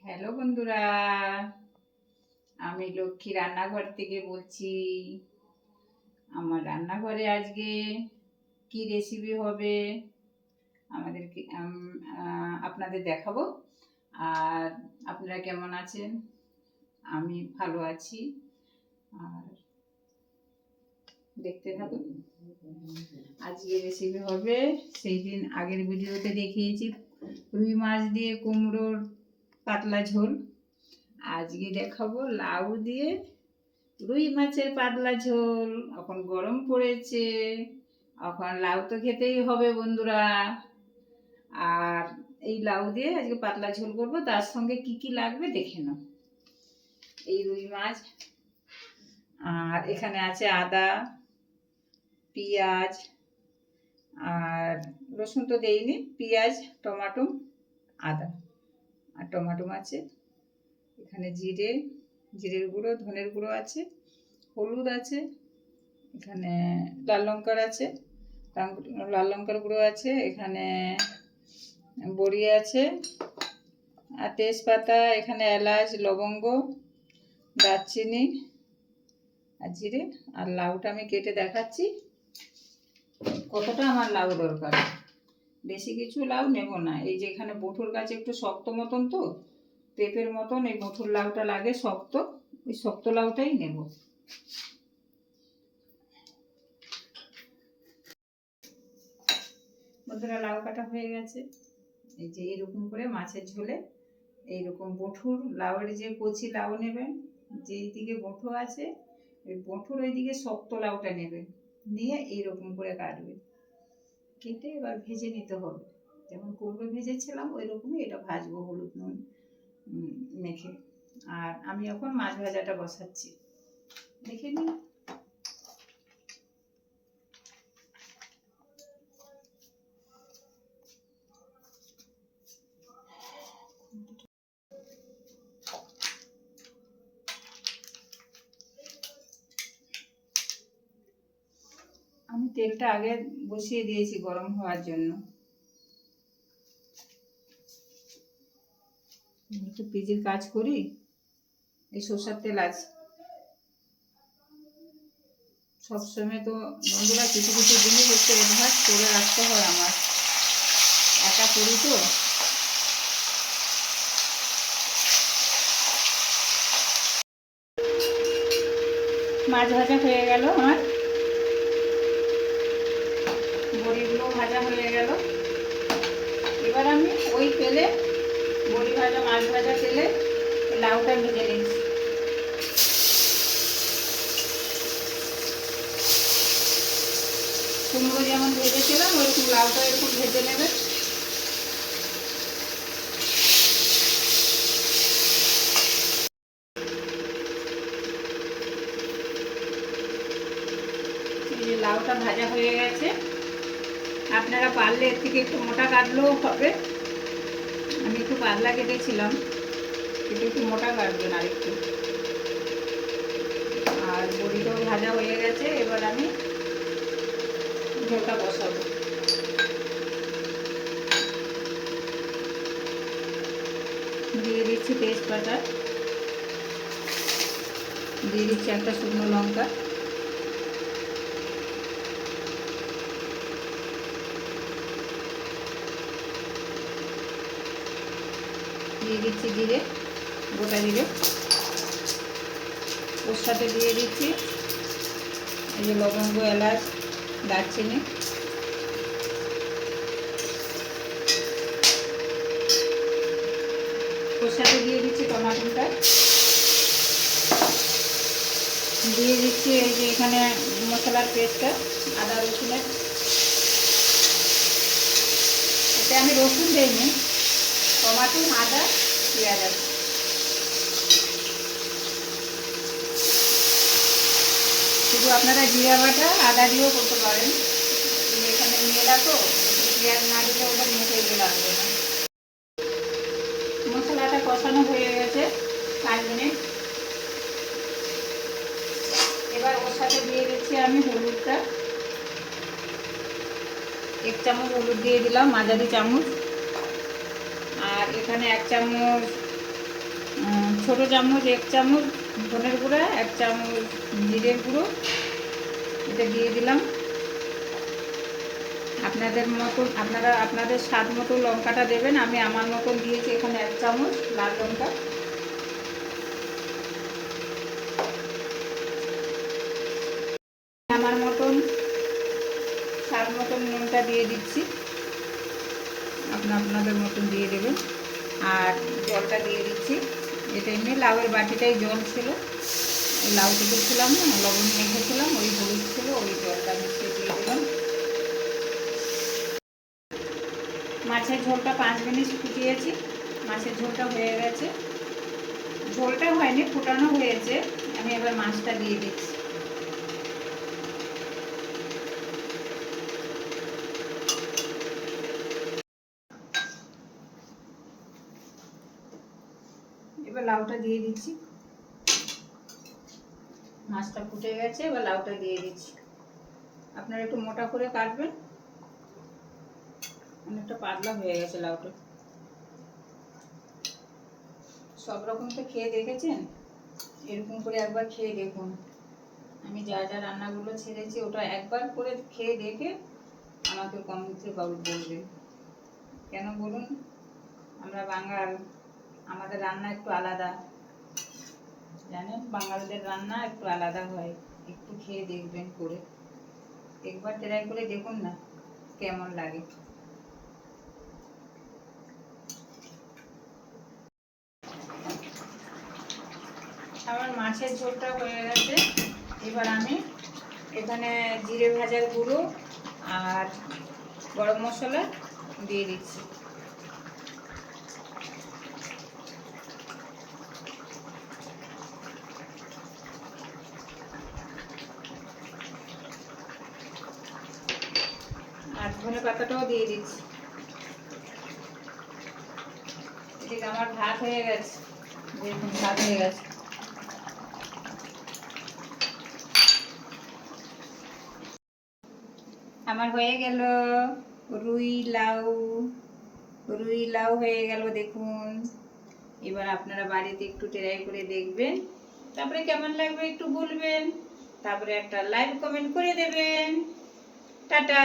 Hello বন্ধুরা, আমি লক্ষ্মী রান্নাঘর থেকে বলছি। আমার রান্নাঘরে আজকে কি রেসিপি হবে আমাদেরকে আপনাদের দেখাবো। আর আপনারা কেমন আছেন? আমি ভালো আছি। আর দেখতে থাকুন। আজকে রেসিপি হবে সেই দিন আগের ভিডিওতে দেখিয়েছি রুই মাছ দিয়ে কুমড়োর পাতলা ঝোল। আজকে দেখাবো লাউ দিয়ে রুই মাছের পাতলা ঝোল। এখন গরম পড়েছে, এখন লাউ তো খেতেই হবে বন্ধুরা। আর এই লাউ দিয়ে আজকে পাতলা ঝোল করবো। তার সঙ্গে কি কি লাগবে দেখে নাও। এই রুই মাছ, আর এখানে আছে আদা, পেঁয়াজ, আর রসুন তো দেইনি, পেঁয়াজ, টমাটো, আদা আর টমাটো আছে। এখানে জিরের গুঁড়ো, ধনের গুঁড়ো আছে, হলুদ আছে, এখানে লাল লঙ্কার আছে, লাল লঙ্কার গুঁড়ো আছে, এখানে বড়ি আছে, আর তেজপাতা, এখানে এলাচ, লবঙ্গ, দারচিনি আর জিরে। আর লাউটা আমি কেটে দেখাচ্ছি কতটা আমার লাউ দরকার। বেশি কিছু লাউ নেব না। এই যে এখানে বঠুর গাছ একটু শক্ত মতন, তো পেঁপের মতন এই বঠুর লাউটা লাগে শক্ত, ওই শক্ত লাউটাই নেব। বন্ধুরা, লাউ কাটা হয়ে গেছে। এই যে এরকম করে মাছের ঝোলে এইরকম বঠুর লাউয়ের যে কচি লাউ নেবেন, যেই দিকে বঠু আছে ওই বঠুর ওই দিকে শক্ত লাউটা নেবেন, নিয়ে এইরকম করে কাটবেন। কেটে এবার ভেজে নিতে হবে। যেমন কুমড়ো ভেজেছিলাম ওই রকমই এটা ভাজবো হলুদ নুন মেখে। আর আমি এখন মাছ ভাজাটা বসাচ্ছি, দেখে নিন। আমি তেলটা আগে বসিয়ে দিয়েছি গরম হওয়ার জন্য। একটু পিজির কাজ করি, এই সরষের তেল আছে। সবসময় তো বন্ধুরা কিছু কিছু জিনিস একটু অভ্যাস করে রাখতে হয়। আমার একা করি তো। মাছ ভাজা হয়ে গেল, আমার বড়িগুলো ভাজা হয়ে গেল। এবার আমি ওই তেলে বড়ি ভাজা মাছ ভাজা তেলে লাউটা ভেজে নিচ্ছি। কুমড়ো যেমন ভেজেছিলাম ওইরকম লাউটা এরকম ভেজে নেবে। লাউটা ভাজা হয়ে গেছে। আপনারা পারলে এর থেকে একটু মোটা কাটলেও হবে। আমি একটু পাতলা কেটেছিলাম, কিন্তু একটু মোটা কাটবেন আর একটু। আর বড়িটাও ভাজা হয়ে গেছে। এবার আমি ঝোলটা বসাবো। দিয়ে দিচ্ছি তেজপাতা, দিয়ে দিচ্ছি একটা শুকনো লঙ্কা, দিয়ে দিচ্ছি জিরে, গোটা জিরে। ওর সাথে দিয়ে দিচ্ছি এই যে লবঙ্গ, এলাচ, দারচিনি। ওর সাথে দিয়ে দিচ্ছি টমাটোটা, দিয়ে দিচ্ছি এই যে এখানে মশলার পেস্টটা, আদা রসুনের। এতে আমি রসুন দিইনি, টমাটো, আদা, পেঁয়াজ আছে। শুধু আপনারা জিরা বাটা আদা দিয়েও করতে পারেন। এখানে মেয়েরা তো পেঁয়াজ না দিলে ওটা মুখে লাগবে না। মশলাটা কষানো হয়ে গেছে 5 মিনিট। এবার ওর সাথে দিয়ে দিচ্ছি আমি হলুদটা, 1 চামচ হলুদ দিয়ে দিলাম, মাঝারি চামচ। আর এখানে 1 চামচ ছোট চামচ 1 চামচ ধনের গুঁড়া, 1 চামচ জিরের গুঁড়ো, এটা দিয়ে দিলাম। আপনাদের মতন আপনাদের স্বাদ মতো লঙ্কাটা দেবেন। আমি আমার মতন দিয়েছি এখানে 1 চামচ লাল লঙ্কা। আমার মতন স্বাদ মতন নুনটা দিয়ে দিচ্ছি, আপনাদের মতন দিয়ে দেবেন। আর জলটা দিয়ে দিচ্ছি। এটা এমনি লাউয়ের বাটিটাই জল ছিল, ওই লাউ কেটেছিলাম না, লবণ মেখেছিলাম, ওই হলুদ ছিল, ওই জলটা মিশিয়ে দিয়ে দিলাম। মাছের ঝোলটা 5 মিনিট ফুটিয়েছি। মাছের ঝোলটা হয়ে গেছে, ঝোলটা হয়নি, ফুটানো হয়েছে। আমি এবার মাছটা দিয়ে দিচ্ছি। এবার লাউটা দিয়ে দিচ্ছি। মাছটা ফুটে গেছে, এবার লাউটা দিয়ে দিচ্ছি। আপনারা একটু মোটা করে কাটবেন, অনেকটা পাতলা হয়ে গেছে লাউটা। সব রকম তো খেয়ে দেখেছেন, এরকম করে একবার খেয়ে দেখুন। আমি যা যা রান্নাগুলো ছেড়েছি ওটা একবার করে খেয়ে দেখে আমাকে কমেন্টে বলবেন। কেন বলুন, আমরা বাঙাল, আমাদের রান্না একটু আলাদা, জানেন বাঙালদের রান্না একটু আলাদা হয়। একটু খেয়ে দেখবেন করে, একবার ট্রাই করে দেখুন না কেমন লাগে। আমার মাছের ঝোলটা হয়ে গেছে। এবার আমি এখানে জিরে ভাজার গুঁড়ো আর গরম মশলা দিয়ে দিচ্ছি। আর ধনে পাতাটাও দিয়ে দিচ্ছি। এদিকে আমার ভাত হয়ে গেছে, দেখুন ভাত হয়ে গেছে। আমার হয়ে গেল রুই লাউ, রুই লাউ হয়ে গেল দেখুন। এবার আপনারা বাড়িতে একটু ট্রাই করে দেখবেন, তারপরে কেমন লাগবে একটু বলবেন, তারপরে একটা লাইক কমেন্ট করে দেবেন। টাটা।